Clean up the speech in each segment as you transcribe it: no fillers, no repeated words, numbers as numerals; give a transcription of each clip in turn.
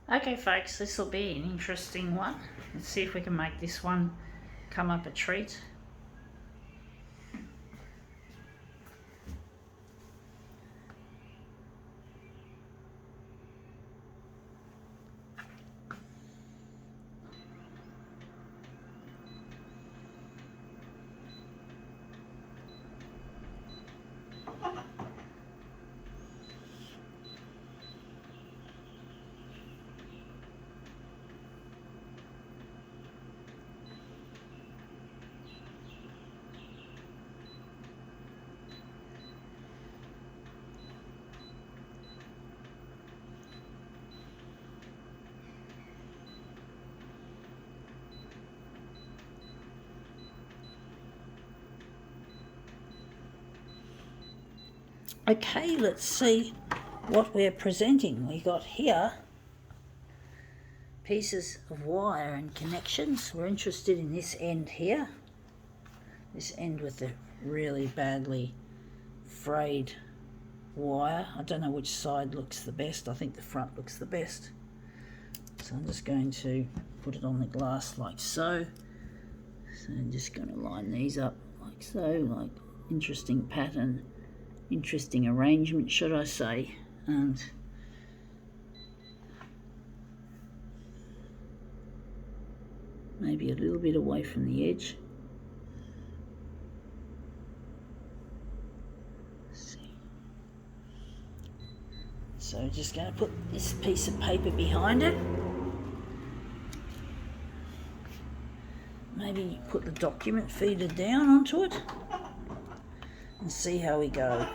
Okay folks, this will be an interesting one. Let's see if we can make this one come up a treat. Okay, let's see what we're presenting. We got here pieces of wire and connections. We're interested in this end here, this end with the really badly frayed wire. I don't know which side looks the best. I think the front looks the best. So I'm just going to put it on the glass like so. So I'm just going to line these up like so, like interesting pattern, interesting arrangement, should I say, and maybe a little bit away from the edge. Let's see. So just going to put this piece of paper behind it. Maybe put the document feeder down onto it and see how we go.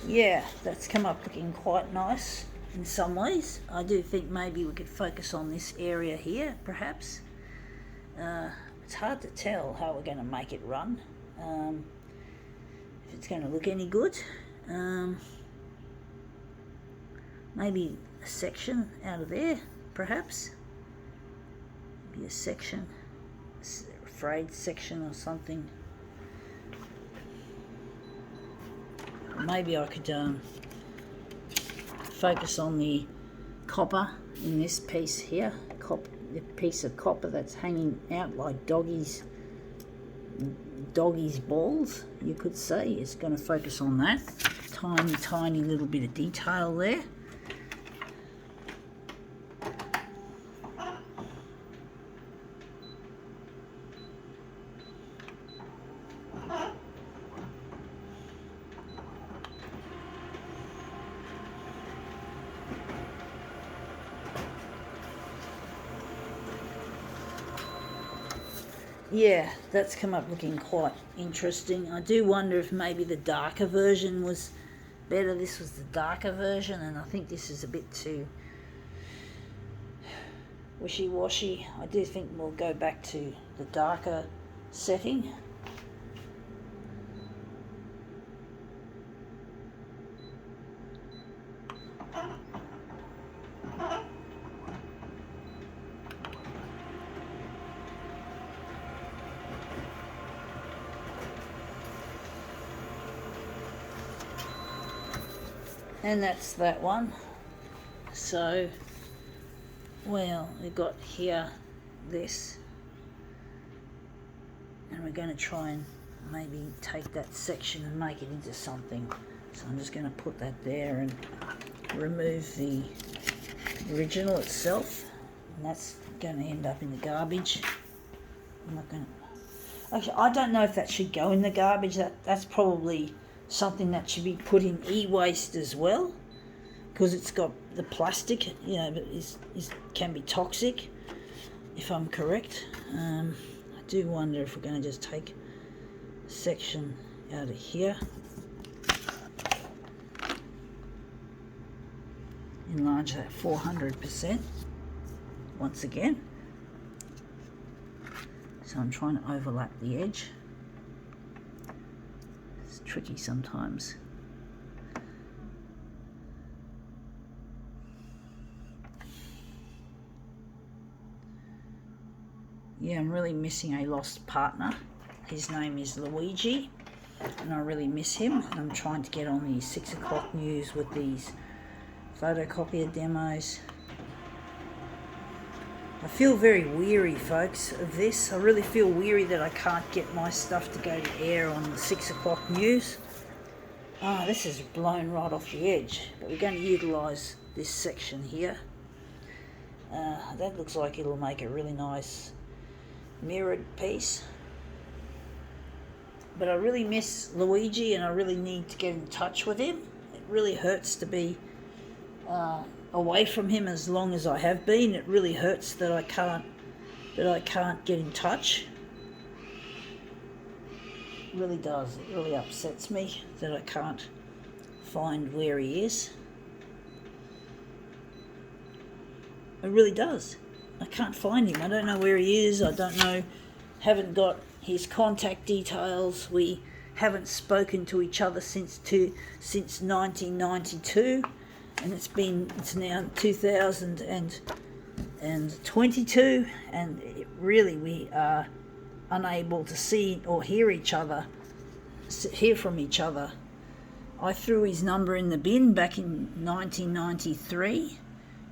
Yeah, that's come up looking quite nice in some ways. I do think maybe we could focus on this area here, perhaps. It's hard to tell how we're going to make it run, if it's going to look any good. Maybe a section out of there, perhaps. Maybe a section, a frayed section or something. Maybe I could focus on the copper in this piece here, the piece of copper that's hanging out like doggies balls, you could say. It's going to focus on that tiny little bit of detail there. Yeah, that's come up looking quite interesting. I do wonder if maybe the darker version was better. This was the darker version, and I think this is a bit too wishy-washy. I do think we'll go back to the darker setting. And that's that one. So, well, we've got here this, and we're going to try and maybe take that section and make it into something. So I'm just going to put that there and remove the original itself, and that's going to end up in the garbage. I'm not going to... Actually, I don't know if that should go in the garbage. That's probably something that should be put in e-waste as well, because it's got the plastic, you know, but can be toxic, if I'm correct. I do wonder if we're going to just take a section out of here, enlarge that 400% once again. So I'm trying to overlap the edge. It's tricky sometimes. Yeah, I'm really missing a lost partner. His name is Luigi, and I really miss him. And I'm trying to get on the 6 o'clock news with these photocopier demos. I feel very weary, folks, of this. I really feel weary that I can't get my stuff to go to air on the 6 o'clock news. Ah, this is blown right off the edge, but we're going to utilise this section here. That looks like it'll make a really nice mirrored piece. But I really miss Luigi, and I really need to get in touch with him. It really hurts to be away from him as long as I have been. It really hurts that I can't get in touch. It really does. It really upsets me that I can't find where he is. It really does. I can't find him. I don't know where he is. I don't know. Haven't got his contact details. We haven't spoken to each other since 1992, and it's now 2022, and really we are unable to see or hear from each other. I threw his number in the bin back in 1993,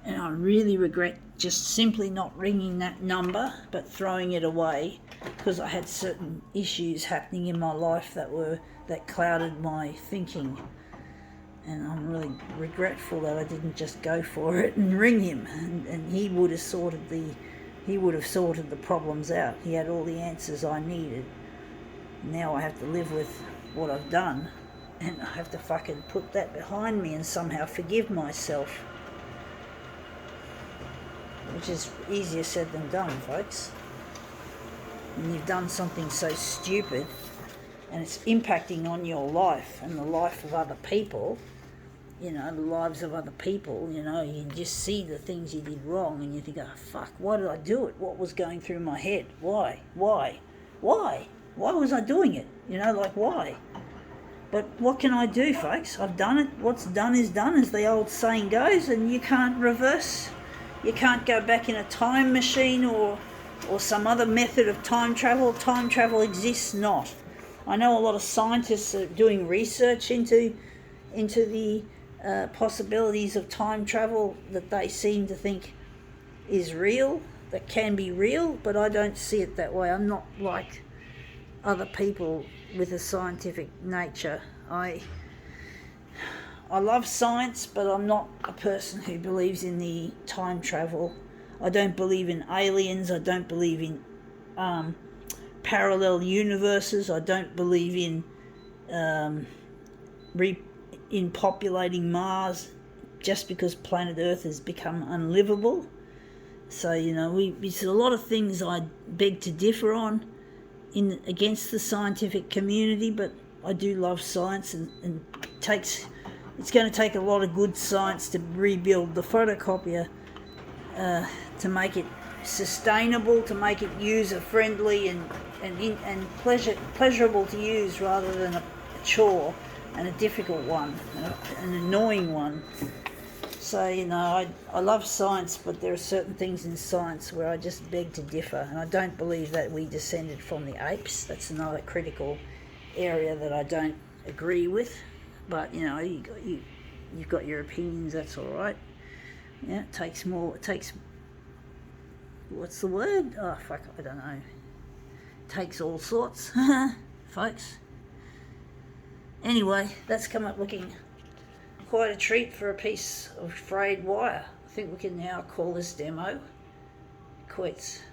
and I really regret just simply not ringing that number but throwing it away, because I had certain issues happening in my life that clouded my thinking, and I'm really regretful that I didn't just go for it and ring him, and he would have sorted the problems out. He had all the answers I needed. Now I have to live with what I've done, and I have to fucking put that behind me and somehow forgive myself, which is easier said than done, folks. When you've done something so stupid and it's impacting on your life and the life of other people, the lives of other people, you just see the things you did wrong and you think, oh fuck, why did I do it? What was going through my head? Why was I doing it? Why? But what can I do, folks? I've done it. What's done is done, as the old saying goes, and you can't reverse. You can't go back in a time machine or some other method of time travel. Time travel exists not. I know a lot of scientists are doing research into the possibilities of time travel that they seem to think is real, that can be real, but I don't see it that way. I'm not like other people with a scientific nature. I love science, but I'm not a person who believes in the time travel. I don't believe in aliens. I don't believe in parallel universes. I don't believe in populating Mars just because planet Earth has become unlivable. So, there's a lot of things I beg to differ on against the scientific community, but I do love science, and it's going to take a lot of good science to rebuild the photocopier, to make it sustainable, to make it user-friendly and pleasurable to use, rather than a chore and a difficult one, an annoying one. So, I love science, but there are certain things in science where I just beg to differ, and I don't believe that we descended from the apes. That's another critical area that I don't agree with. But, you've got your opinions, that's all right. Yeah, it takes, what's the word? Oh, fuck, I don't know. It takes all sorts, folks. Anyway, that's come up looking quite a treat for a piece of frayed wire. I think we can now call this demo quits.